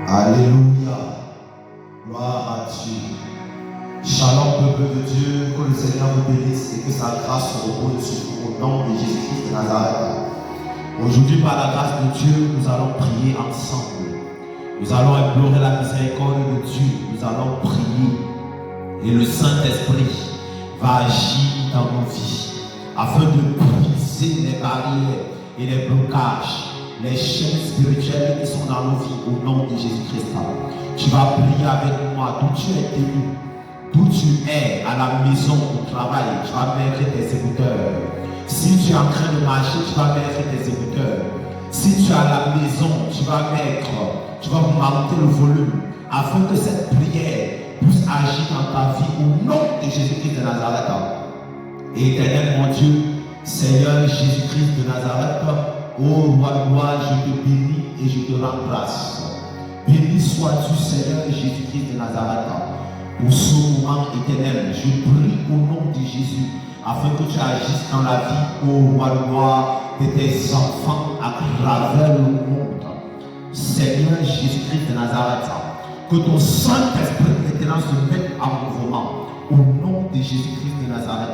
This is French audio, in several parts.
Alléluia. Gloire à Dieu. Shalom, peuple de Dieu. Que le Seigneur vous bénisse et que sa grâce repose sur vous au nom de Jésus-Christ de Nazareth. Aujourd'hui, par la grâce de Dieu, nous allons prier ensemble. Nous allons implorer la miséricorde de Dieu. Nous allons prier. Et le Saint-Esprit va agir dans nos vies afin de briser les barrières et les blocages, les chaînes spirituelles qui sont dans nos vies au nom de Jésus-Christ. Tu vas prier avec moi d'où tu es tenu, d'où tu es à la maison, au travail. Tu vas mettre tes écouteurs. Si tu es en train de marcher, tu vas mettre tes écouteurs. Si tu es à la maison, tu vas augmenter le volume afin que cette prière puisse agir dans ta vie au nom de Jésus-Christ de Nazareth. Et éternel mon Dieu, Seigneur Jésus-Christ de Nazareth, ô roi de gloire, je te bénis et je te rends grâce. Béni sois-tu, Seigneur Jésus-Christ de Nazareth. Pour ce moment éternel, je prie au nom de Jésus, afin que tu agisses dans la vie, ô roi de gloire, de tes enfants à travers le monde. Seigneur Jésus-Christ de Nazareth, que ton Saint-Esprit maintenant se mette en mouvement, au nom de Jésus-Christ de Nazareth.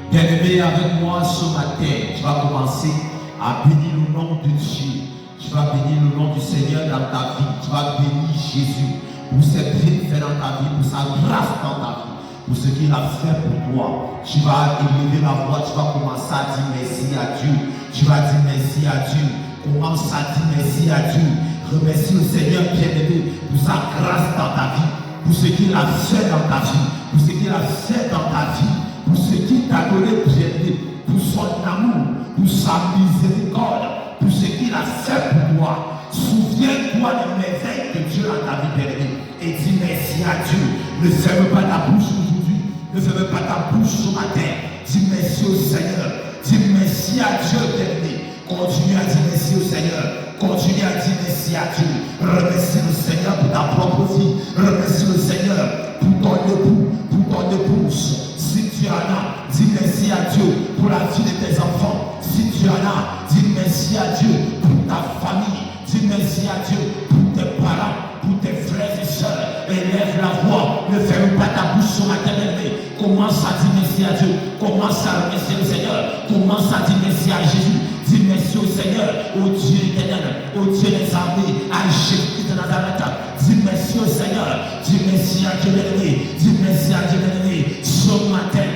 Bien-aimé, avec moi ce matin, tu vas commencer à bénir le nom de Dieu. Tu vas bénir le nom du Seigneur dans ta vie. Tu vas bénir Jésus pour ses bienfaits dans ta vie, pour sa grâce dans ta vie, pour ce qu'il a fait pour toi. Tu vas élever la voix, tu vas commencer à dire merci à Dieu. Tu vas dire merci à Dieu. Commence à dire merci à Dieu. Remercie le Seigneur bien-aimé pour sa grâce dans ta vie, pour ce qu'il a fait dans ta vie, pour ce qu'il a fait dans ta vie, pour ce qu'il t'a donné bien-aimé, pour son amour, pour sa miséricorde, pour ce qu'il a fait pour toi. Souviens-toi des merveilles de Dieu dans ta vie bien-aimé et dis merci à Dieu. Ne ferme pas ta bouche aujourd'hui, ne ferme pas ta bouche ce matin. Dis merci au Seigneur, dis merci à Dieu bien-aimé. Continue à dire merci au Seigneur. Continue à dire merci à Dieu. Remercie le Seigneur pour ta propre vie. Remercie le Seigneur pour ton époux, pour ton épouse. Si tu en as, dis merci à Dieu pour la vie de tes enfants. Si tu en as, dis merci à Dieu pour ta famille. Dis merci à Dieu pour tes parents, pour tes frères et sœurs. Élève la voix. Ne ferme pas ta bouche sur ma tête. Commence à dire merci à Dieu. Commence à remercier le Seigneur. Commence à dire merci à Jésus. Dis merci au Seigneur, au Dieu éternel, au Dieu des armées, à Jésus de Nazareth. Dis merci au Seigneur, dis merci à Dieu bien-aimé, dis merci à Dieu bien-aimé. Ce matin,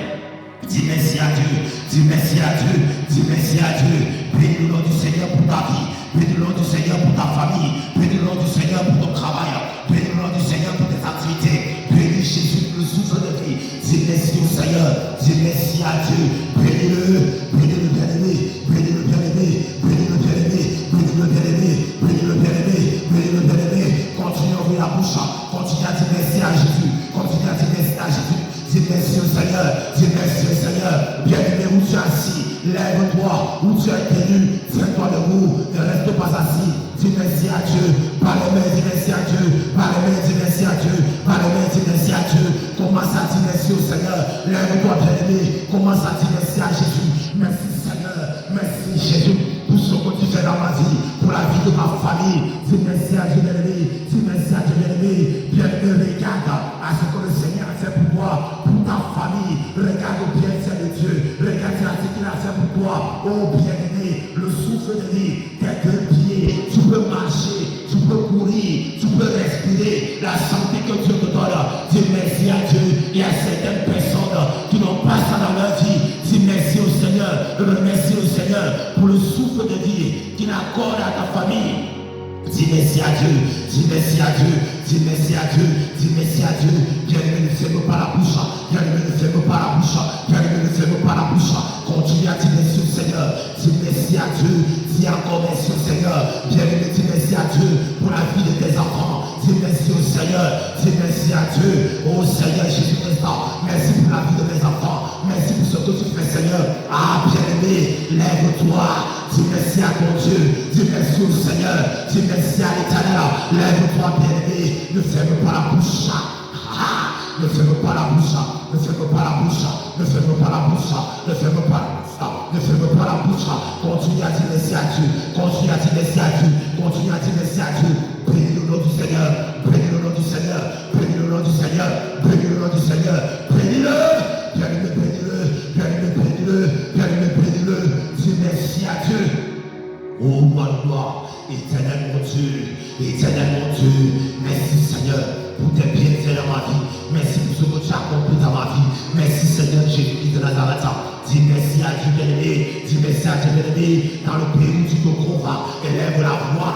dis merci à Dieu, dis merci à Dieu, dis merci à Dieu. Bénis le nom du Seigneur pour ta vie, bénis le nom du Seigneur pour ta famille, bénis le nom du Seigneur pour ton travail, bénis le nom du Seigneur pour tes activités. Bénis Jésus pour le souffle de vie. Dis merci au Seigneur, dis merci à Dieu. Bénis-le bien-aimé, bénis-le bien-aimé, bénis-le bien-aimé, bénis-le bien-aimé, bénis-le bien-aimé, bénis-le bien-aimé. Continue à ouvrir la bouche, continue à dire merci à Jésus, continue à dire merci à Jésus. Dis merci au Seigneur, dis merci au Seigneur. Bien-aimé, où tu es assis, lève-toi, où tu es tenu, tiens-toi debout, ne reste pas assis. Dis merci à Dieu, par les mains, dis merci à Dieu, par les mains, dis merci à Dieu, par les mains, dis merci à Dieu. Commence à dire merci au Seigneur, lève-toi bien-aimé, commence à dire merci à Jésus. Merci Seigneur, merci Jésus pour ce que tu fais dans ma vie, pour la vie de ma famille. Dis merci à Dieu bien-aimé, dis merci à Dieu bien-aimé. Bien-aimé, regarde à ce que le Seigneur a fait pour toi, pour ta famille. Regarde au bienfait de Dieu, regarde à ce qu'il a fait pour toi. Oh bien-aimé, le souffle de vie, tes deux pieds, tu peux marcher, tu peux courir, tu peux respirer, la santé que Dieu te donne. Dis merci à Dieu. Il y a certaines personnes qui n'ont pas ça dans leur vie. Dis merci au Seigneur, remercie le Seigneur pour le souffle de vie qu'il accorde à ta famille. Dis merci à Dieu, dis merci à Dieu, dis merci à Dieu, dis merci à Dieu. Bien-aimé, ne ferme pas la bouche, bien-aimé, ne ferme pas la bouche, bien-aimé, ne ferme pas la bouche. Continue à dire merci au Seigneur, dis merci à Dieu, dis encore merci au Seigneur. Bien-aimé, dis merci à Dieu pour la vie de tes enfants. Dis merci au Seigneur, dis merci à Dieu. Oh Seigneur Jésus-Christ, merci pour la vie de mes enfants, merci pour ce que tu fais Seigneur. Ah bien-aimé, lève-toi, dis merci à ton Dieu, dis merci au Seigneur, dis merci à l'Éternel. Lève-toi bien-aimé, ne ferme pas la bouche. Ne ferme pas la bouche, ne ferme pas la bouche, ne ferme pas la bouche, ne ferme pas la bouche, ne ferme pas la bouche. Continue à dire merci à Dieu, continue à dire merci à Dieu, continue à dire merci à Dieu. Bénis le nom Seigneur, bénis le nom du Seigneur, bénis le nom du Seigneur, bénis le nom du Seigneur, bénis-le, bénis-le, bénis-le, bénis-le, bénis-le, bénis-le, bénis-le, dis merci à Dieu. Oh mon gloire, éternel mon Dieu, merci Seigneur pour tes bienfaits dans ma vie, merci pour ce que tu as accompli dans ma vie, merci Seigneur Jésus-Christ de Nazareth. Dis merci à Dieu bien-aimé, dis merci à Dieu bien-aimé, dans le pays où tu te trouves, élève la voix.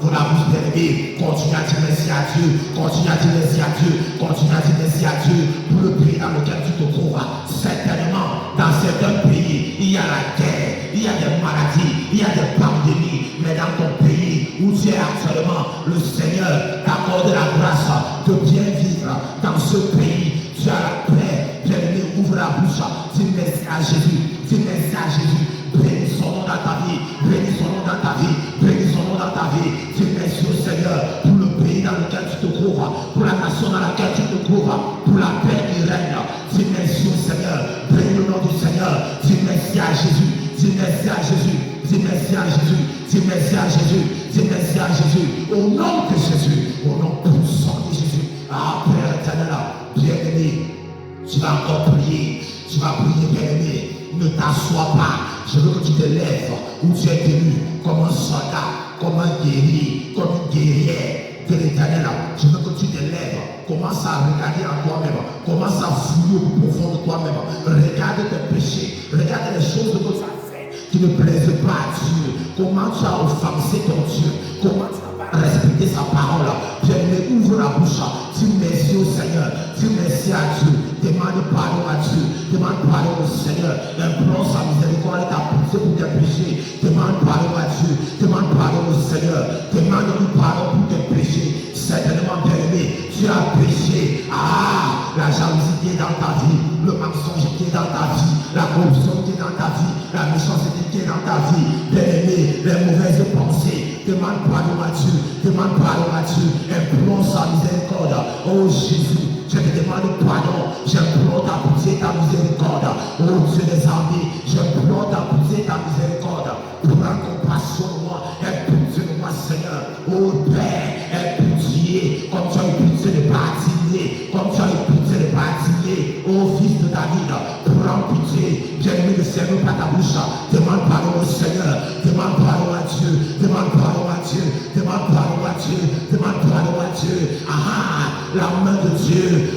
Pour la bouche bien-aimée, continue à dire merci à Dieu, continue à dire merci à Dieu, continue à dire merci à Dieu pour le pays dans lequel tu te trouves. Certainement, dans certains pays, il y a la guerre, il y a des maladies, il y a des pandémies, mais dans ton pays où tu es actuellement, le Seigneur t'accorde la grâce de bien vivre dans ce pays. Tu as la paix, bien-aimé, ouvre la bouche, dis merci à Jésus, dis merci à Jésus, bénis son nom dans ta vie, bénis son nom dans ta vie, bénis son nom dans ta vie. Dis merci au Seigneur pour le pays dans lequel tu te trouves, pour la nation dans laquelle tu te trouves, pour la paix qui règne. Dis merci au Seigneur, bénis le nom du Seigneur, dis merci à Jésus, dis merci à Jésus, dis merci à Jésus, dis merci à Jésus, dis merci à Jésus, au nom de Jésus, au nom puissant de Jésus. Ah Père éternel, bien-aimé, tu vas encore prier, tu vas prier bien-aimé, ne t'assois pas, je veux que tu te lèves où tu es tenu comme un soldat, comme un guerrier, comme une guerrière de l'éternel. Je veux que tu te lèves, commence à regarder en toi-même, commence à fouiller au plus profond de toi-même, regarde tes péchés, regarde les choses que tu as fait qui ne plaisent pas à Dieu, comment tu as offensé ton Dieu, comment tu as respecté sa parole. Bien-aimé, ouvre la bouche, dis merci au Seigneur, dis merci à Dieu, demande pardon à Dieu, demande pardon au Seigneur, implore sa miséricorde et ta poussée pour tes péchés, demande pardon à Dieu, demande pardon au Seigneur, demande-lui pardon pour tes péchés. Certainement, bien-aimé, tu as péché. Ah, la jalousie qui est dans ta vie, le mensonge qui est dans ta vie, la corruption qui est dans ta vie, la méchanceté qui est dans ta vie, bien-aimé, les mauvaises pensées. Demande pardon à Dieu, demande pardon à Dieu, implore sa miséricorde. Oh Jésus, je te demande pardon, j'implore ta pitié, ta miséricorde. Oh Dieu des armées, j'implore ta pitié, ta miséricorde. Prends compassion de moi, aie pitié de moi Seigneur. Oh Père, aie pitié, comme tu as eu pitié de Bartimée, comme tu as eu pitié de Bartimée. Oh fils de David, prends pitié, bien-aimé, ne ferme pas ta bouche, demande pardon au Seigneur, demande pardon à Dieu, demande pardon à Dieu, demande pardon à Dieu, demande pardon à Dieu. Ah, la main de Dieu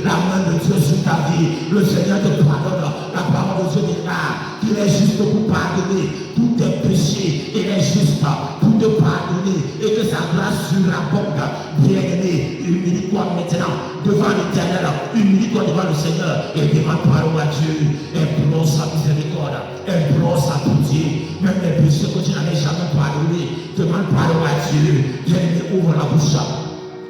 sur ta vie, le Seigneur te pardonne. La parole de Dieu déclare qu'il est juste pour pardonner tous tes péchés, il est juste pour te pardonner et que sa grâce surabonde. Bien-aimé, humilie-toi maintenant devant l'Éternel, humilie-toi devant le Seigneur et demande pardon à Dieu, implore sa miséricorde, implore sa pitié, même les péchés que tu n'avais jamais pardonné, demande pardon à Dieu. Bien-aimé, ouvre la bouche.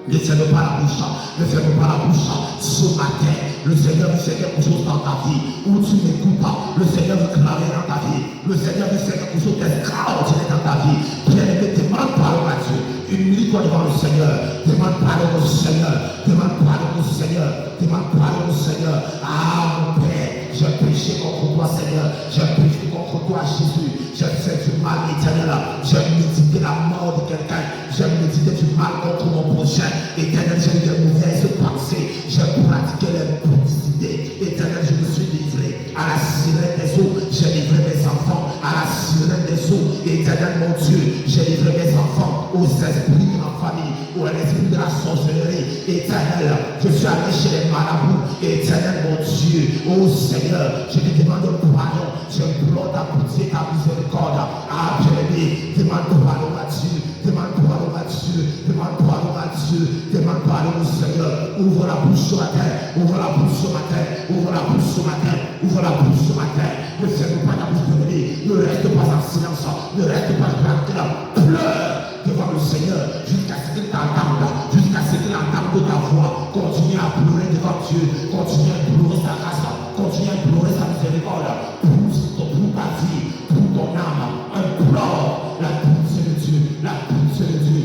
Ne ferme pas la bouche, ne ferme pas la bouche. Ce matin, le Seigneur veut faire quelque chose dans ta vie, où tu n'écoutes pas. Le Seigneur veut clamer dans ta vie. Le Seigneur veut faire quelque chose d'extraordinaire dans ta vie. Bien-aimé, demande pardon à Dieu. Humilie-toi devant le Seigneur. Demande pardon au Seigneur. Demande pardon au Seigneur. Demande pardon au Seigneur. Ah, mon Père, j'ai péché contre toi, Seigneur. J'ai péché contre toi, Jésus. J'ai fait du mal éternel. J'ai médité la mort de quelqu'un. J'ai médité du mal contre mon prochain. Éternel, j'ai eu des mauvaises pensées. J'ai pratiqué les publicités. Éternel, je me suis livré à la sirène des eaux. J'ai livré mes enfants à la sirène des eaux. Éternel, mon Dieu, j'ai livré mes enfants aux esprits de ma famille, à l'esprit de la sorcellerie. Éternel, je suis allé chez les marabouts. Éternel, mon Dieu, oh Seigneur, je te demande pardon. J'implore ta pitié, ta miséricorde. Ah, bien-aimé, demande pardon à Dieu. Demande pardon à Dieu, demande pardon à Dieu, demande pardon au Seigneur. Ouvre la bouche ce matin, ouvre la bouche ce matin, ouvre la bouche ce matin, ouvre la bouche ce matin. Ne ferme pas ta bouche de ne reste pas en silence, ne reste pas tranquille, pleure devant le Seigneur jusqu'à ce qu'il t'entende, jusqu'à ce qu'il entende ta voix. Continue à pleurer devant Dieu, continue à pleurer sa grâce, continue à pleurer sa miséricorde pour ta vie, pour ton âme. Implore la pitié de Dieu, la pitié de Dieu,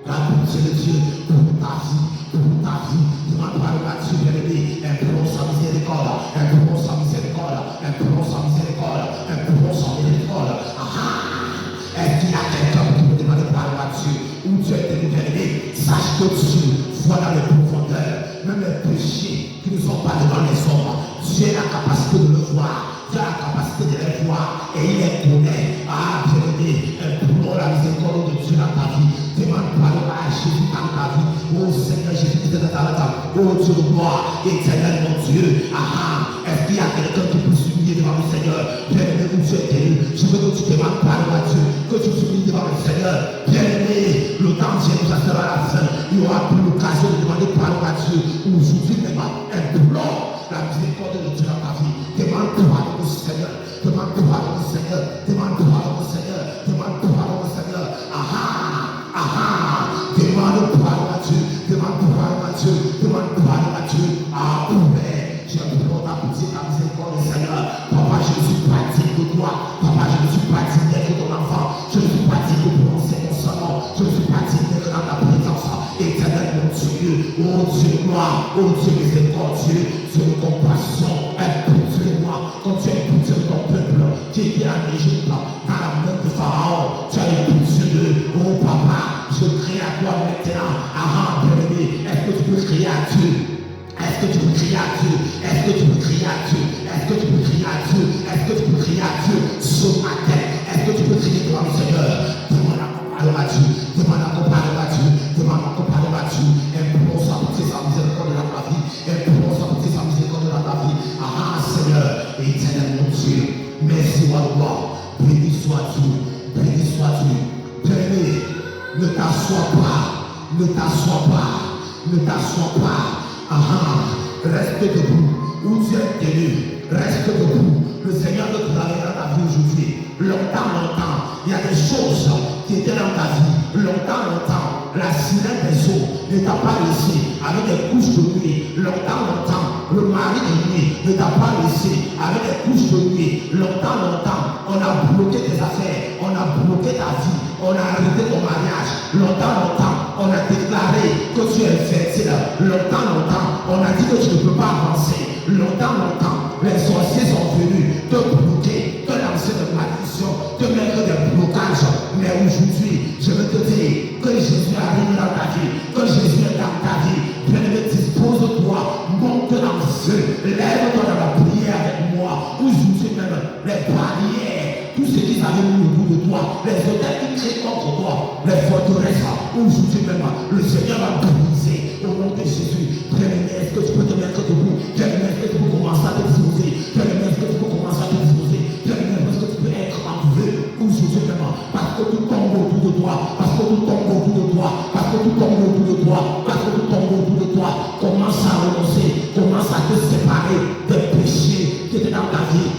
la pitié de Dieu pour ta vie, pour ta vie. Demande pardon à Dieu, bien-aimé, implore sa miséricorde, implore sa miséricorde, implore sa miséricorde, implore sa miséricorde. Ah, est-ce qu'il y a quelqu'un qui me demande pardon à Dieu? Où tu es tenu, bien-aimé? Ça Sache que Dieu voit dans les profondeurs, même les péchés qui ne sont pas devant les hommes. Dieu a la capacité de le voir, Dieu a la capacité de les voir et il les connaît. Ah, bien-aimé, implore la miséricorde de Dieu dans ta vie. Demande pardon à Jésus dans ta vie. Oh Seigneur Jésus-Christ de Nazareth, oh Dieu de gloire, éternel mon Dieu. Ah, est-ce qu'il y a quelqu'un qui peut s'humilier devant le Seigneur? Bien-aimé, où tu es tenu, je veux que tu demandes pardon à Dieu, que tu t'humilies devant le Seigneur. Bien-aimé, le temps vient, nous sera à la fin. Il n'y aura plus l'occasion de demander pardon à Dieu. Aujourd'hui, implore la miséricorde de Dieu dans ta vie. Demande pardon au Seigneur. Demande pardon au Seigneur. Demande pardon au Seigneur. Demande pardon au Seigneur. Demande pardon à Dieu. Demande pardon à Dieu. Demande pardon à Dieu. Ah, Père, j'implore ta pitié, ta miséricorde, Seigneur. Papa, je ne suis pas digne de toi. Papa, je ne suis pas digne d'être ton enfant. Je ne suis pas digne de prononcer mon nom. Je ne suis pas digne d'être dans ta présence. Éternel mon Dieu. Oh Dieu gloire. Oh Dieu miséricordieux. Dieu de compassion. Écoute-moi. Quand tu as écouté ton peuple qui était en Égypte, dans la main de Pharaon, tu as écouté d'eux. Oh papa, je crie à toi maintenant. Bien-aimé, est-ce que tu peux crier à Dieu? Est-ce que tu peux crier à Dieu? Est-ce que tu peux crier à Dieu? Est-ce que tu peux crier à Dieu? Est-ce que tu peux crier à Dieu ce matin? Est-ce que tu peux crier devant le Seigneur? Demande pardon à Dieu. Demande pardon à Dieu. Demande pardon à Dieu. Implore sa pitié, sa miséricorde dans ta vie. Implore sa pitié, sa miséricorde dans ta vie. Seigneur, éternel mon Dieu. Merci, roi. Béni sois-tu. Béni sois-tu. Béni. Ne t'assois pas. Ne t'assois pas. Ne t'assois pas. Reste debout. Où tu es tenu, reste debout. Le Seigneur te travaille dans ta vie aujourd'hui. Longtemps, il y a des choses qui étaient dans ta vie. Longtemps, la sirène des eaux ne t'a pas laissé avec des couches de nuit. Longtemps, le mari de nuit ne t'a pas laissé avec des couches de nuit. Longtemps, on a bloqué tes affaires, on a bloqué ta vie, on a arrêté ton mariage. Longtemps, on a déclaré que tu es fertile. Longtemps, on a dit que tu ne peux pas avancer. Longtemps, les sorciers sont venus te bloquer, te lancer de malédiction, te mettre des blocages. Mais aujourd'hui, je veux te dire que Jésus arrive dans ta vie, que Jésus est dans ta vie. Bien-aimé, dispose-toi, monte dans le feu, lève-toi dans la prière avec moi. Aujourd'hui même, les barrières, tout ce qui s'avait mis au bout de toi, les hôtels qui créent contre toi, les forteresses, aujourd'hui même, le Seigneur va briser au nom de Jésus. Bien-aimé, est-ce que tu peux te mettre debout? Bien-aimé, est-ce que tu peux commencer à te disposer? Bien-aimé, est-ce que tu peux commencer à te disposer? Bien-aimé, est-ce que tu peux être en feu aujourd'hui même? Parce que tout tombe autour de toi, parce que tout tombe autour de toi, parce que tout tombe autour de toi, parce que tout tombe autour de toi. Commence à renoncer, commence à te séparer des péchés qui étaient dans ta vie.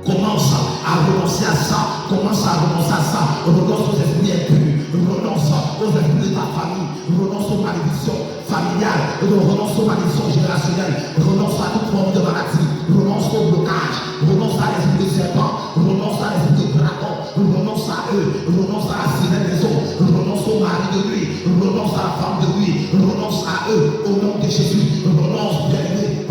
Commence à renoncer à ça, renonce aux esprits impurs, renonce aux esprits de ta famille, renonce aux malédictions familiales, renonce aux malédictions générationnelles, renonce à toute forme de maladie, renonce au blocage, renonce à l'esprit de serpent, renonce à l'esprit de dragon, renonce à eux, renonce à la sirène des eaux, renonce au mari de nuit, renonce à la femme de nuit, renonce à eux, au nom de Jésus, renonce bien-aimé,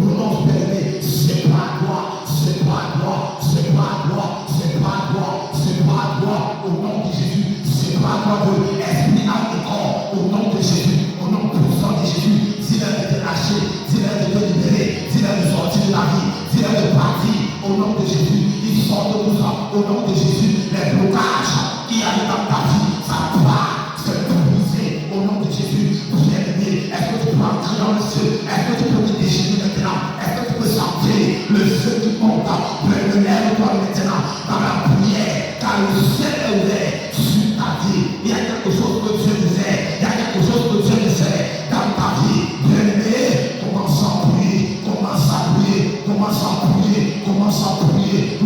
c'est pas toi, c'est pas toi, c'est pas toi, c'est pas toi, c'est pas toi, au nom de Jésus, c'est pas toi, esprit, âme et corps, au nom de Jésus, au nom puissant de Jésus, dis-leur de te lâcher, dis-leur de te libérer, dis-leur de sortir de la vie, dis-leur de partir, au nom de Jésus, ils sortent de tout ça, au nom de Jésus, les blocages qui arrivent dans ta vie, ça part, c'est brisé, au nom de Jésus, bien-aimé, est-ce que tu peux entrer dans le feu, est-ce que tu peux te déchirer maintenant, est-ce que tu peux sentir le feu qui monte, lève-toi maintenant dans la prière, car le ciel est ouvert sur ta vie. Il y a quelque chose que Dieu nous fait, il y a quelque chose que Dieu nous fait dans ta vie. Bien-aimé, commence à prier, commence à prier, commence à prier, commence à prier.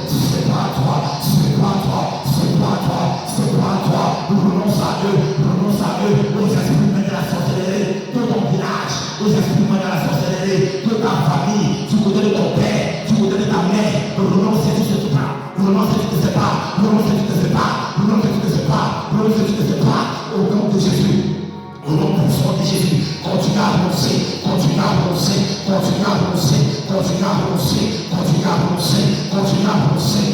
C'est pas toi, c'est pas toi, c'est pas toi, c'est pas toi. Renonce à eux, aux esprits de la sorcellerie, de ton village, aux esprits de la sorcellerie, de ta famille, du côté de ton père, du côté de ta mère. Renonce et tu te sais pas, renonce et tu te sais pas, renonce et tu te sais pas, renonce et tu te sais pas, renonce et tu te sais pas, au nom de Jésus. Au nom puissant de Jésus, continue à renoncer, continue à renoncer, continue à renoncer, continue à renoncer, continue à renoncer, continue à renoncer,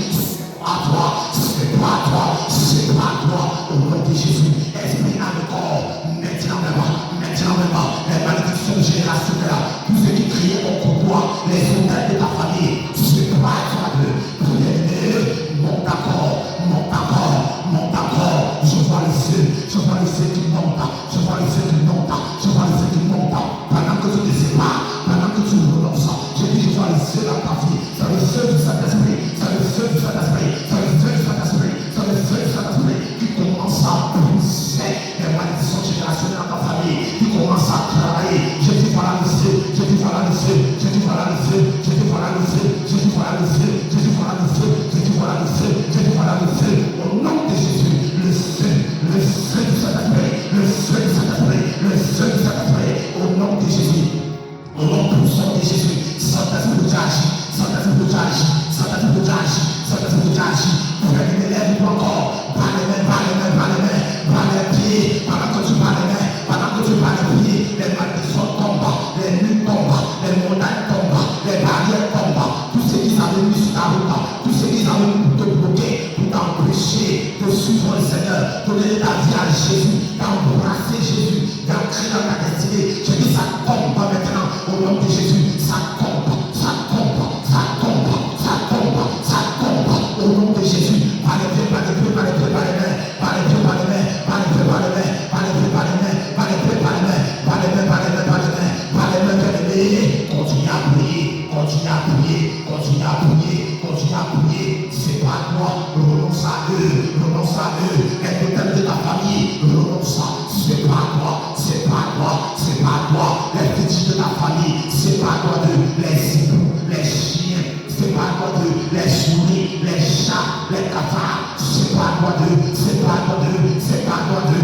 venu pour te bloquer, pour t'empêcher de suivre le Seigneur, donner ta vie à Jésus, d'embrasser Jésus, d'entrer dans ta destinée. Je dis ça tombe maintenant au nom de Jésus. Ça tombe, ça tombe, ça tombe, ça tombe, ça tombe au nom de Jésus. Par les pieds, par les pieds, par les pieds, par les mains, par les pieds, par les mains, par les pieds, par les mains, par les pieds, par les mains, par les pieds, par les mains, par les mains, par les mains, par les mains, par les mains, bien-aimés. Continue à prier, continue à prier, continue à prier, continue à prier. C'est pas toi, renonce à eux, renonce à eux. Est-ce que t'aimes de ta famille? Renonce à. C'est pas toi, c'est pas toi, c'est pas toi. Les petits de ta famille, c'est pas toi de les hiboux, les chiens, c'est pas toi de les souris, les chats, les cafards, c'est pas toi de, c'est pas toi de, c'est pas toi de.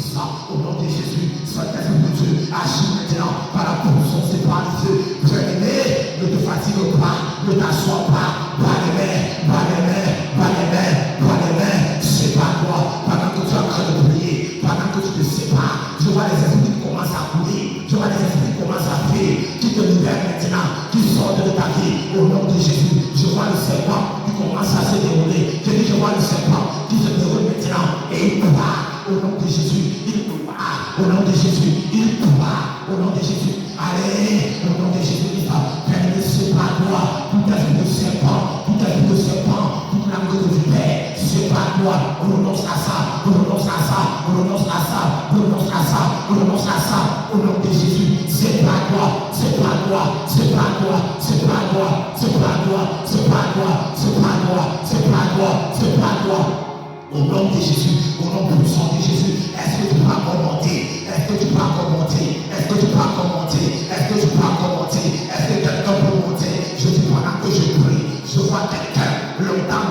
Ça, au nom de Jésus, Saint-Esprit de Dieu, agis maintenant par la portion, c'est pas les yeux. Bien-aimé, ne te fatigue pas, ne t'assois pas, pas les mains, pas les mains, pas les mains, pas les mains, c'est pas toi. Pendant que tu es en train de prier, pendant que tu te sépares, je vois les esprits qui commencent à courir, je vois les esprits qui commencent à fuir, qui te libèrent maintenant, qui sortent de ta vie, au nom de Jésus. Je vois le serpent qui commence à se dérouler, je dis je vois le serpent qui se déroule maintenant, et il pourra, au nom de Jésus, il pourra, au nom de Jésus, il pourra, au nom de Jésus. Allez, au nom de Jésus, il va faire ne sais pas toi, tout à fait de serpent, tout à fait de serpent, toute langue de vipère, c'est pas toi, renonce à ça, renonce à ça, renonce à ça, renonce à ça, renonce à ça, au nom de Jésus. C'est pas toi, c'est pas toi, c'est pas toi, c'est pas toi, c'est pas toi, c'est pas toi, c'est pas toi, c'est pas toi, c'est pas toi. Au nom de Jésus, au nom puissant de Jésus, est-ce que tu peux commenter? Est-ce que tu peux commenter? Est-ce que tu peux commenter? Est-ce que tu peux commenter? Est-ce que quelqu'un peut monter? Je dis pendant que je prie, je vois quelqu'un, longtemps,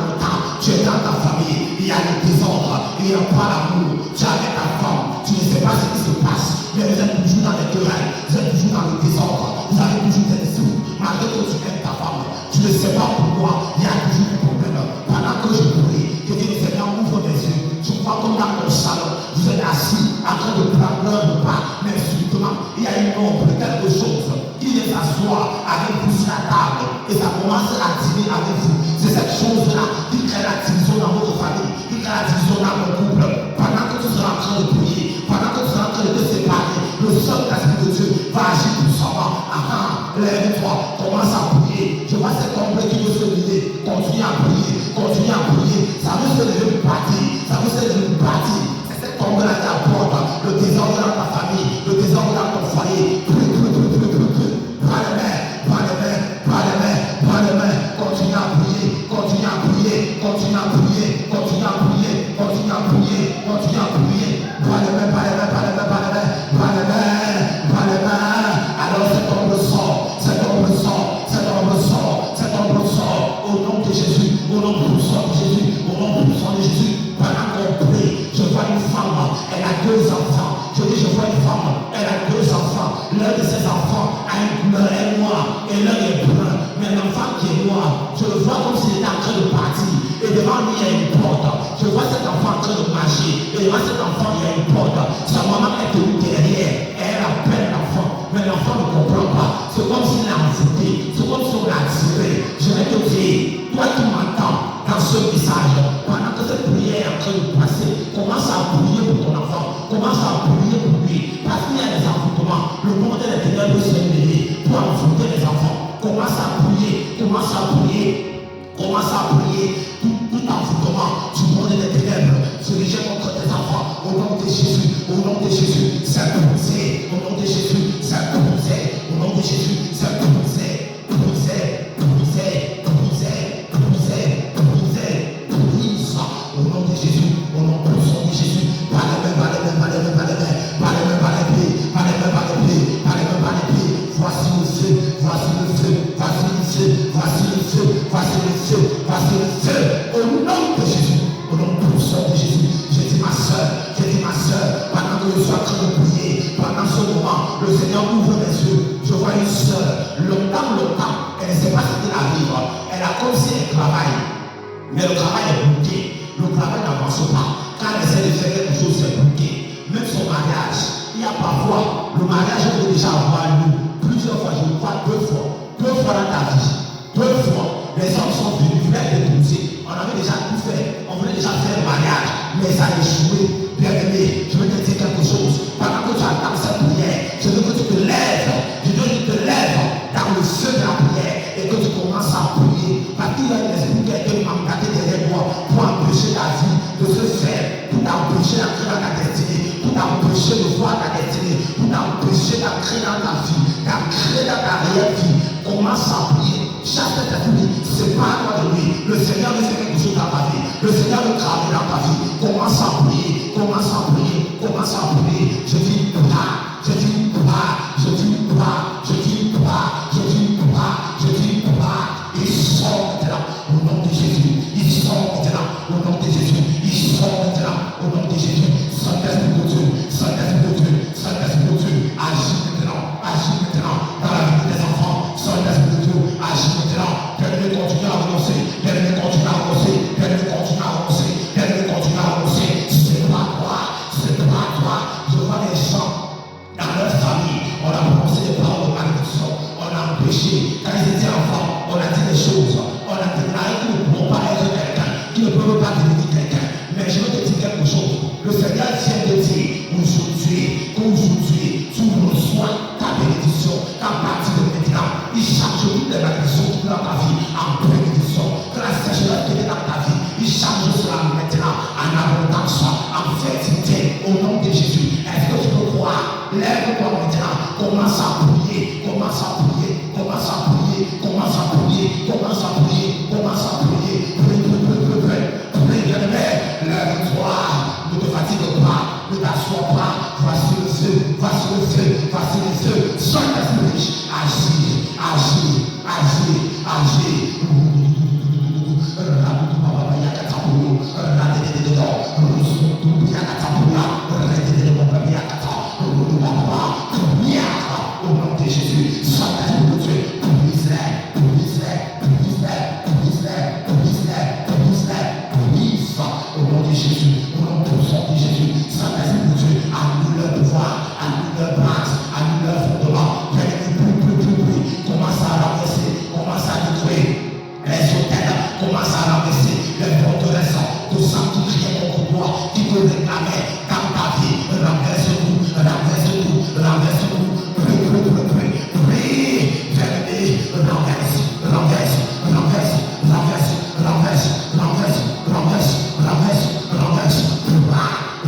tu es dans ta famille, il y a le désordre, il n'y a pas l'amour, tu es avec ta femme, tu ne sais pas ce qui se passe, mais vous êtes toujours dans les querelles, vous êtes toujours dans le désordre, vous avez toujours des sous, malgré que tu aimes ta femme, tu ne sais pas pourquoi, il y a toujours des problèmes. Pendant que je prie, je dis le Seigneur ouvre mes yeux, je vois comme dans mon salon, vous êtes assis en train de prendre l'heure de pas, mais subitement, il y a une ombre, quelque chose qui vient s'asseoir avec vous sur la table et ça commence à dîner avec vous. C'est cette chose-là qui crée la division dans votre famille, qui crée la division dans votre couple. Pendant que tu seras en train de prier, pendant que tu seras en train de te séparer, le seul Esprit de Dieu va agir puissamment. Lève-toi, commence à prier. Je vois cet ombre qui veut se lever. Continue à prier, continue à prier. Ça veut se lever pour partir, ça veut se lever pour partir. C'est cette ombre-là qui apporte le désordre dans ta famille, le désordre dans ton foyer. Prends les mains, prends les mains, prends les mains, prends les mains. Continue à prier, continue à prier, continue à prier, continue à prier, continue à prier, continue à prier. Prends les mains, prends les mains, prends les mains, prends les mains, prends les mains, prends les mains. Alors cet ombre sort, cet ombre sort, cet ombre sort, cet ombre sort. Au nom de Jésus, au nom puissant de Jésus, au nom puissant de Jésus. Pendant qu'on prie, je vois une femme, elle a 2 enfants. Je dis, je vois une femme, elle a 2 enfants. L'un de ses enfants a une couleur noire et l'un est brun. Mais l'enfant qui est noir, je le vois comme s'il était en train de partir. Et devant lui, il y a une porte. Je vois cet enfant en train de marcher. Et devant cet enfant, il y a une porte. Sa maman est tenue derrière. Elle appelle l'enfant. Mais l'enfant ne comprend pas. C'est comme s'il l'a envoûté. C'est comme si on l'a tiré. Je vais te dire, toi qui m'entends dans ce message, pendant que cette prière est en train de passer, commence à prier pour ton enfant. Commence à prier pour lui. Parce qu'il y a des envoûtements. Le monde des ténèbres se lever pour envoûter les enfants. Commence à prier. Commence à prier. Commence à prier. Tout envoûtement du monde des ténèbres se rejette contre tes enfants. Au nom de Jésus. Au nom de Jésus. C'est brisé. Au nom de Jésus. C'est brisé. Au nom de Jésus. C'est brisé. Brisé. Brisé. Brisé. Brisé. Brisé. Brise. Au nom de Jésus. Au nom puissant de Jésus. Par les mains, par les mains, par les mains, par les mains. Par les mains, par les pieds. Par les mains, par les pieds. Par les mains, par les pieds. Voici le feu. Voici le feu. Voici le feu. Voici le feu. Voici le feu. Voici le feu. Au nom de Jésus. Au nom puissant de Jésus. J'ai dit ma soeur. J'ai dit ma soeur. Pendant que je suis en train de prier. Pendant ce moment, le Seigneur ouvre mes yeux. Je vois une soeur. Longtemps. Elle ne sait pas ce qui arrive. Elle a comme si elle travaille. Mais le travail est bloqué. Le travail n'avance pas. Quand elle essaie de faire quelque chose, c'est bloqué. Même son mariage. Il y a parfois, le mariage peut déjà avoir lieu. Plusieurs fois, je le vois 2 fois. 2 fois dans ta vie. 2 fois. Les hommes sont venus faire des épouser. On avait déjà tout fait. On voulait déjà faire le mariage. Mais ça a échoué. Bien-aimé, je veux te dire quelque chose. Pendant que tu attends cette prière, je veux que tu te lèves. Je veux que tu te lèves dans le feu de la prière et que tu commences à prier. Parce qu'il y a une esprit qui m'a mandaté derrière moi pour empêcher ta vie de se faire, pour t'empêcher d'entrer dans ta destinée, pour t'empêcher de voir ta destinée, pour t'empêcher d'entrer dans ta vie, d'entrer dans ta réelle vie. Commence à prier. Chaque esprit, c'est pas toi de lui. Le Seigneur veut faire quelque chose dans ta vie. Le Seigneur veut travailler dans ta vie. Commence à prier. Commence à prier. Commence à prier. Je dis pas. Je dis pas. Je dis pas. Je dis pas. Je dis pas. Je dis pas. Il sort maintenant au nom de Jésus. Il sort maintenant au nom de Jésus. Il sort maintenant au nom de Jésus. Saint-Esprit de Dieu. Saint-Esprit de Dieu. Saint-Esprit de Dieu. Agis maintenant. Agis maintenant dans la vie des enfants. Saint-Esprit de Dieu. Agis maintenant. Qu'elle continue à avancer. Qu'elle continue à avancer. Qu'elle continue à avancer. Qu'elle continue à avancer. C'est pas toi. C'est pas toi. Je vois les gens dans leur famille. On a prononcé des paroles de malédiction. On a empêché. Quand ils étaient enfants, on a dit des choses. On a dit qu'ils ne pourront pas être quelqu'un. Qu'ils ne peuvent pas devenir quelqu'un. Mais je veux te dire quelque chose. Le Seigneur vient de dire aujourd'hui, tu reçois ta bénédiction. Qu'à partir de maintenant, il change toutes les malédictions qui sont dans ta vie en bénédiction. Que la sécheresse qui est dans ta vie, il change cela maintenant en abondance, en fertilité, au nom de Jésus. Est-ce que tu peux croire? Lève-toi maintenant, commence à prier, commence à prier, commence à prier, commence à prier, commence à prier, commence à prier, prie, lève-toi, ne te fatigue pas, ne t'assois pas, voici le feu, voici le feu, voici le feu, Saint-Esprit, agis, agis, agis, agis. Au nom de Jésus, Saint-Esprit de Dieu, brise-les, brise-les, brise-les, brise-les, brise-les, brise-les, brise. Au nom de Jésus, au nom de Jésus, Saint-Esprit de Dieu, annule leur pouvoir, annule leur base, annule leur fondement. Plus, commence à renverser, commence à détruire les hôtels, commence à renverser les forteresses de sang qui criait contre toi, qui te réclamait dans ta vie. Renverse-nous, renverse-nous, renverse-nous. Jésus,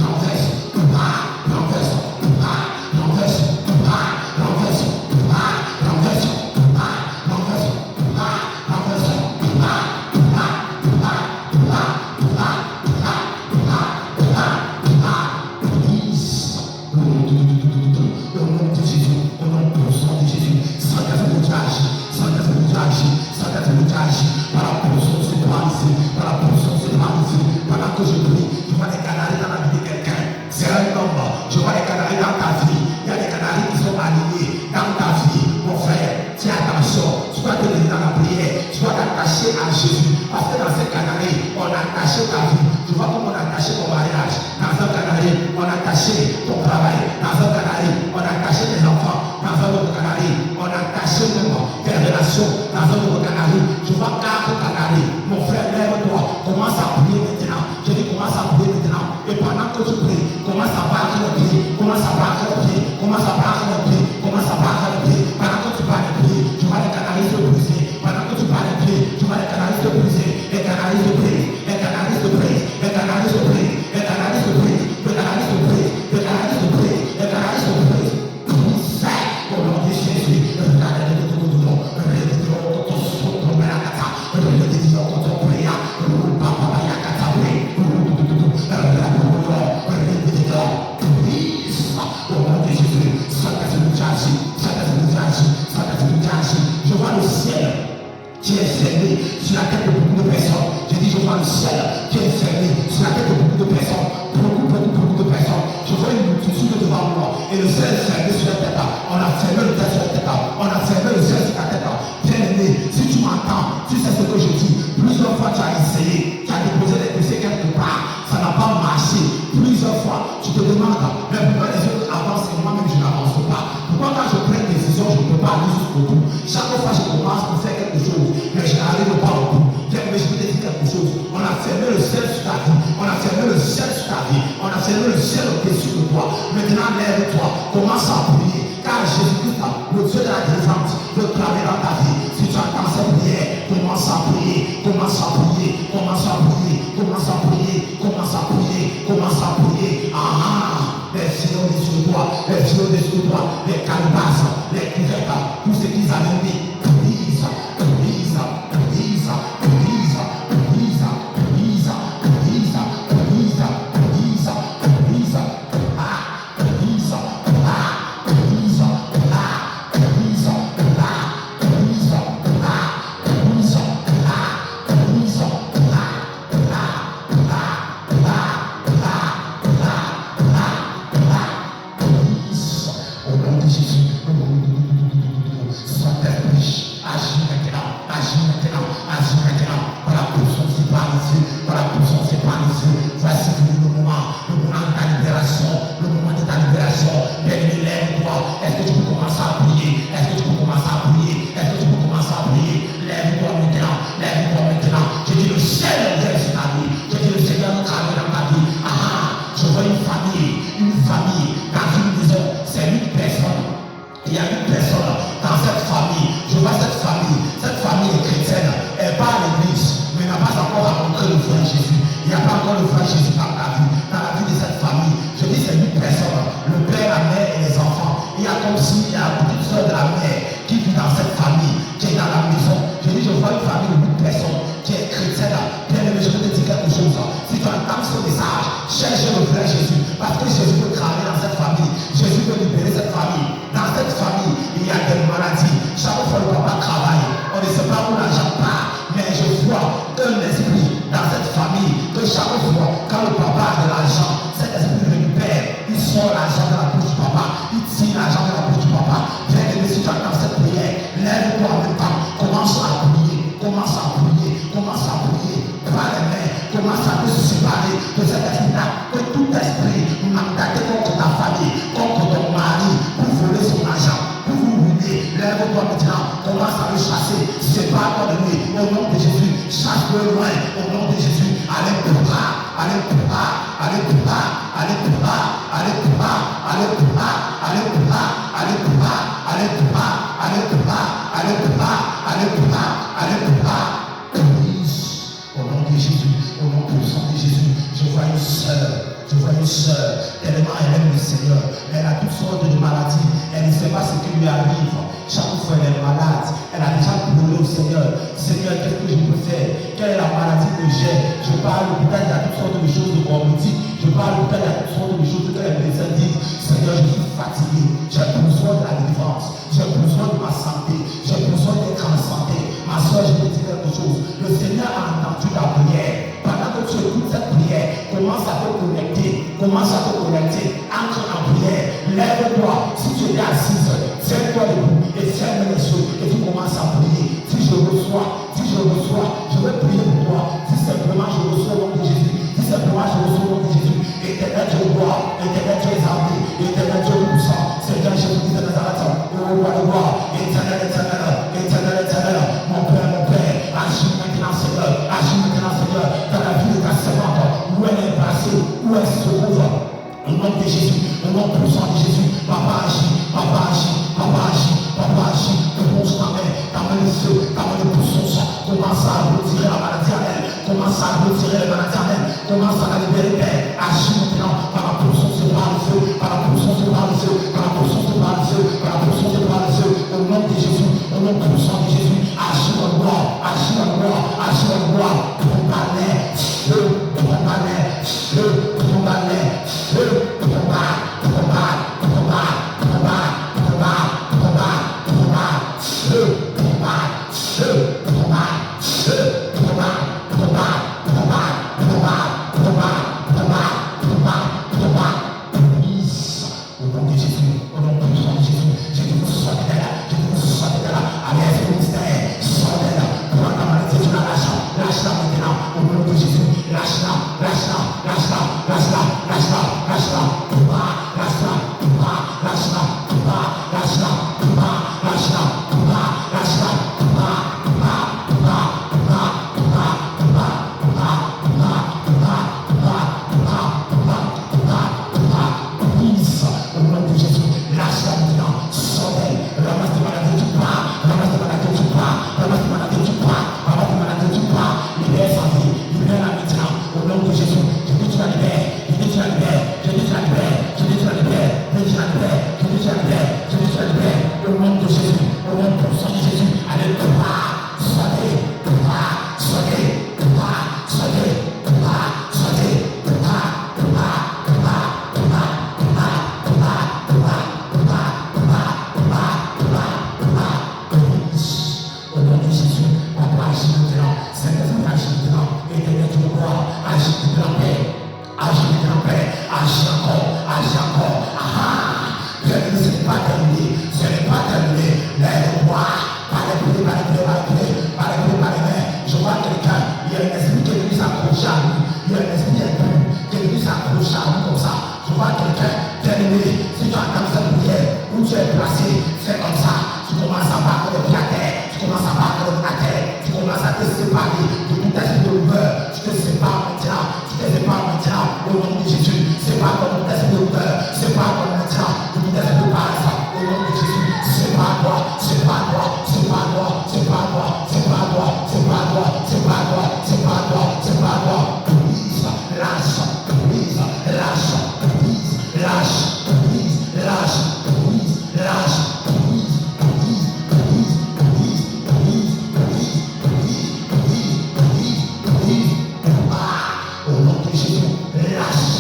prier, commence à prier, commence à prier, commence à prier, commence à prier. Les filons dessus de toi, les filons dessus de toi, les calebasses, les couvertes, tout ce qu'ils avaient mis, brise, brise, brise, brise, brise, brise, brise, brise, brise, brise, agis en paix, agis encore, agis encore. Ce n'est pas terminé, ce n'est pas terminé. Lève-toi, par les pieds, par les pieds, par les pieds, par les pieds, par les mains. Je vois quelqu'un, il y a un esprit qui est venu s'accrocher à lui. Il y a un esprit qui est venu s'accrocher à lui comme ça. Je vois quelqu'un terminé. Si tu entends cette prière, où tu es placé, c'est comme ça. Tu commences à battre les pieds à terre, tu commences à battre les pieds à terre, tu commences à te séparer de tout esprit de peur. Tu te sépares maintenant, tu te sépares maintenant au nom de Jésus. C'est pas comme tout esprit de peur, c'est pas comme maintenant de tout esprit de paresse au nom de Jésus. C'est pas toi, c'est pas toi, c'est pas toi, c'est pas toi, c'est pas toi, c'est pas toi, c'est pas toi, c'est pas toi, c'est pas toi. Brise, lâche, brise, lâche, brise, lâche, brise, lâche, brise, lâche, brise, brise, brise, brise, brise, brise, brise, brise, brise, au nom de Jésus, lâche,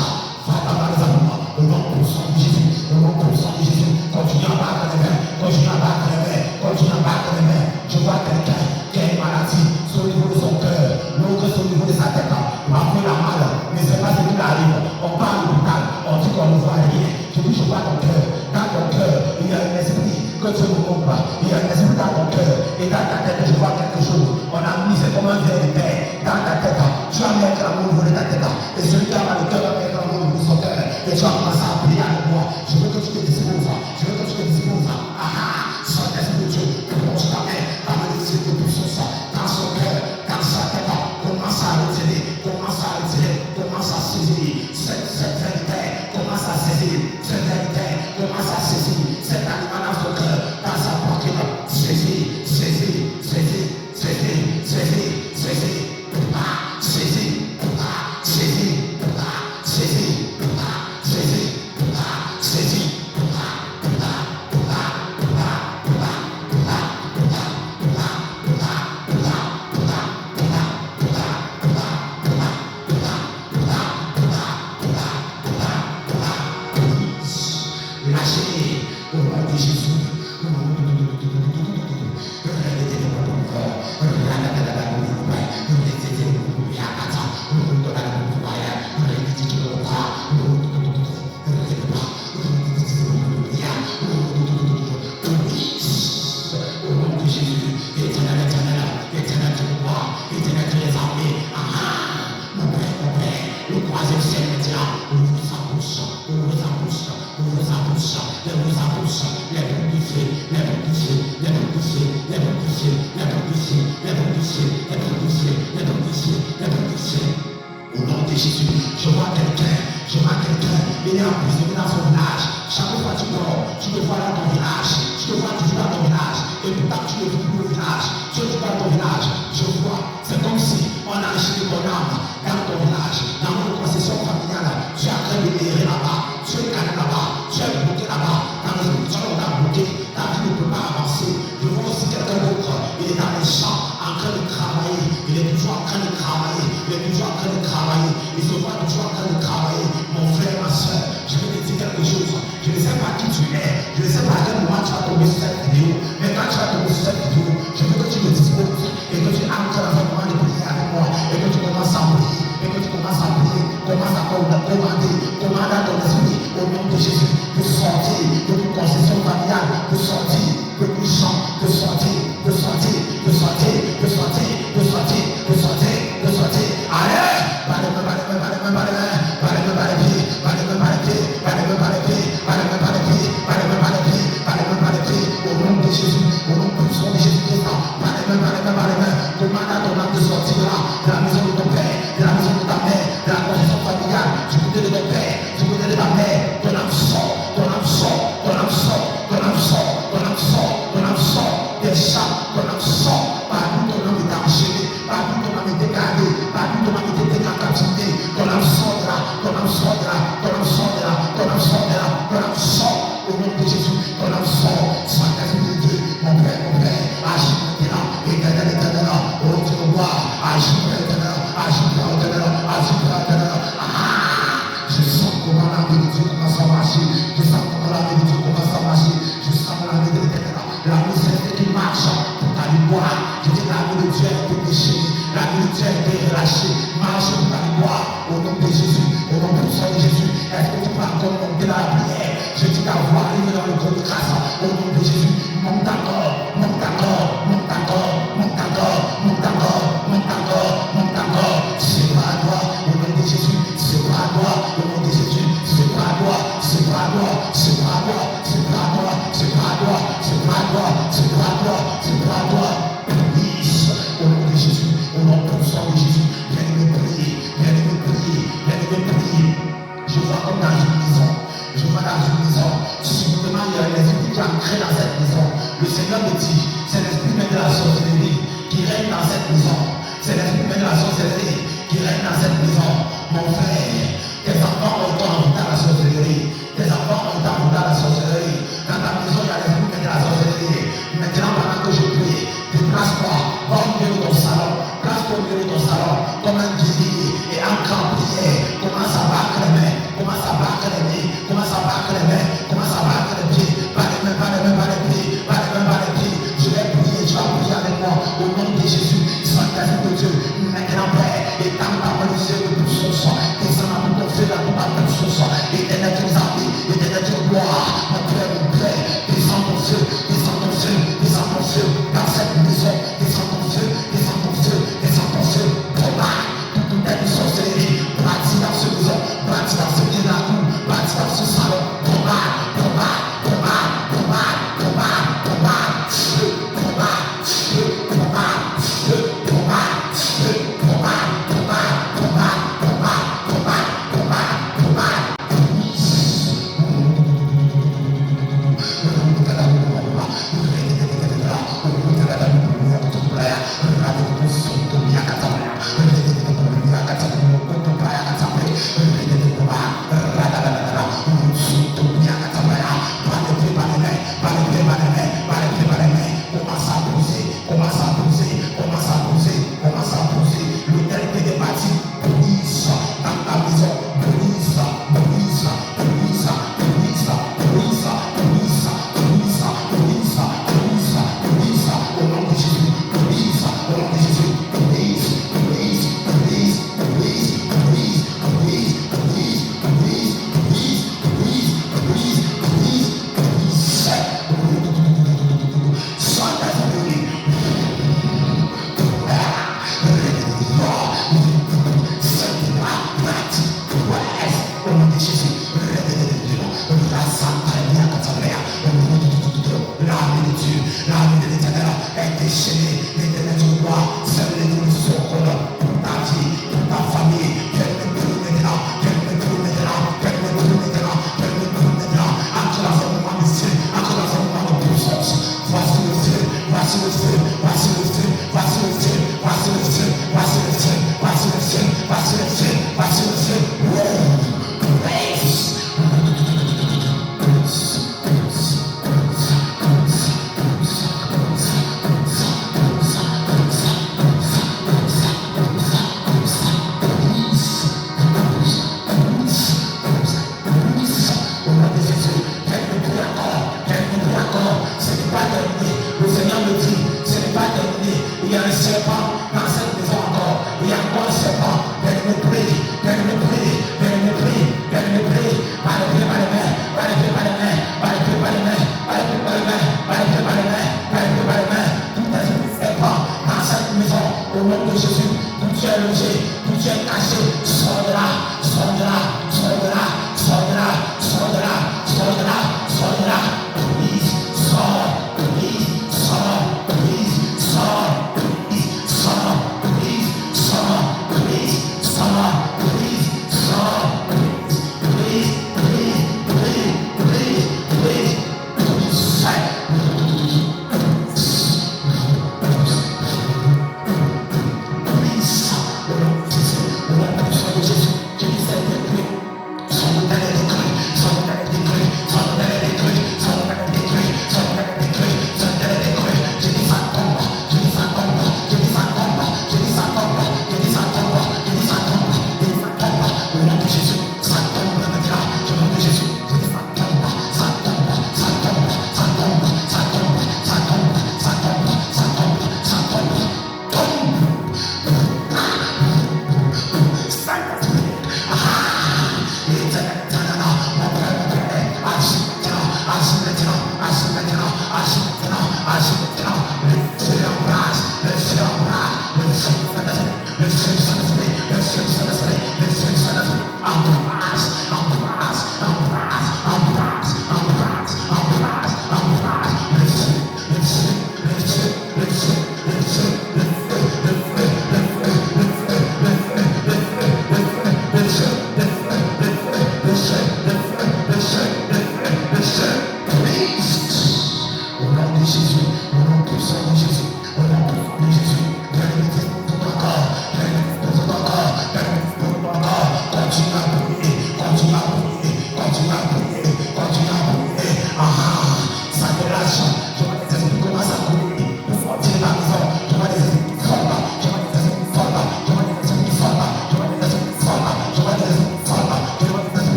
va dans les amours, au nom de Jésus, au nom de Jésus, continue à battre les mains, continue à battre les mains, continue à battre les mains. Je vois quelqu'un qui a une maladie sur le niveau de son cœur, l'autre sur le niveau de sa tête. On va prendre la mal, mais c'est pas ce qui arrive. On parle du brutal, on dit qu'on ne voit rien. Je dis, je vois ton cœur. Dans ton cœur, il y a un esprit que tu ne comprends pas. Il y a un esprit dans ton cœur. Et dans ta tête, je vois quelque chose. On a mis, c'est comme un verre de terre dans ta tête. Tu as mis un crameau au niveau de ta tête. Et celui qui a mal au cœur va mettre un crameau au niveau de son cœur. Et tu vas commencer à prier avec moi. Je veux que tu te disposes. Je veux que tu te disposes. Saint-Esprit de Dieu, prononce ta main. Ta main de Dieu, de puissance. Dans son cœur, dans sa tête. Commence à retirer. Commence à retirer. Commence à saisir. Cette vérité. Commence à saisir. Cette vérité. Commence à saisir. Cet animal dans son cœur. Dans sa poitrine. Saisir. Saisir. Saisir. Saisir. Saisir. Saisir. Saisir. Saisir. Saisir. Saisir. Saisir. Lâchez au nom de Jésus. Au nom de Jésus, je vois quelqu'un, il est emprisonné dans son village. Chaque fois que tu dors, tu te vois dans ton village, tu te vois toujours dans ton village, et pourtant tu ne vis plus au village, tu es toujours dans ton village. Je vois, c'est comme si on a enchaîné ton âme dans ton village, dans une concession familiale. Tu es en train de errer là-bas, tu es calé là-bas, tu es bloqué là-bas, dans le spirituel on t'a bloqué, ta vie ne peut pas avancer. Je vois aussi quelqu'un d'autre, il est dans les champs, en train de travailler, il est toujours en train de travailler, il est toujours en train de travailler, il se voit toujours en train de travailler. Mon frère, ma soeur, je vais te dire quelque chose. Je ne sais pas qui tu es, je ne sais pas à quel moment tu vas tomber sur cette vidéo, mais quand tu vas tomber sur cette vidéo, je veux que tu me disposes et que tu entres dans un moment de prière avec moi et que tu commences à prier, et que tu commences à prier, commence à commander, commande à ton esprit au nom de Jésus de sortir de toute concession familiale, de sortir de tout champ, de sortir, de sortir, de sortir, de sortir, de sortir, de sortir, de sortir. Allez! Au nom de Jésus, au nom puissant de Jésus-Christ, par les mains, commande à ton âme de sortir de la maison de ton père, de la maison de ta mère, de la concession familiale, du côté de ton père, du côté de ta mère. Ton âme sort, ton âme sort, ton âme sort, ton âme sort, ton âme sort. ancré dans cette maison. Le Seigneur me dit, c'est l'esprit même de la sorcellerie qui règne dans cette maison. C'est l'esprit même de la sorcellerie qui règne dans cette maison. Mon frère, tes enfants ont été envoûtés à la sorcellerie. Tes enfants ont été envoûtés à la sorcellerie. Dans ta maison, il y a l'esprit même de la sorcellerie. Maintenant, pendant que je prie, déplace-toi, va au milieu de ton salon, place-toi au milieu de ton salon, comme un guerrier et en grand prière. Commence à battre les mains, commence à battre les pieds, commence à battre les mains, commence à battre les pieds, pas les mains, pas les mains, pas les pieds, pas les mains, pas les pieds. Je vais prier, tu vas prier avec moi au nom de Jésus, Saint-Esprit de Dieu. Maintenant, Père,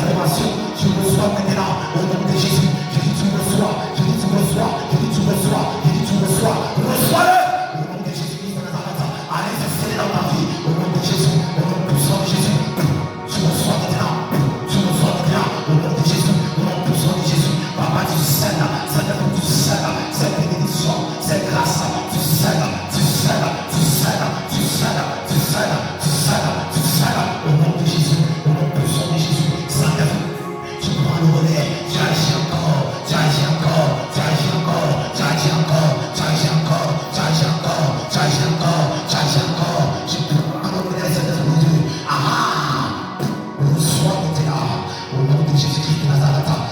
transformation. Tu reçois maintenant au nom de Jésus. Je dis tu reçois, je dis tu reçois, je dis tu reçois, je dis tu reçois. Reçois-le au nom de Jésus-Christ de Nazareth. Allez s'installer dans ta vie au nom de Jésus, au nom puissant de Jésus. Tu reçois maintenant, tu reçois maintenant au nom de Jésus, au nom puissant de Jésus. Papa, tu scènes, Seigneur, tu scènes, cette bénédiction, cette grâce, tu scènes, tu scènes, tu scènes, tu scènes, tu scènes, tu scènes, tu scènes au nom de Jésus, au nom puissant de Jésus. Seigneur, tu prends le relais, tu agis encore, tu agis encore, tu agis encore, tu agis encore, tu agis encore, tu agis encore, tu agis encore, tu agis encore. Tu prends le relais, Seigneur de Dieu. Ah, reçois maintenant au nom de Jésus-Christ de Nazareth.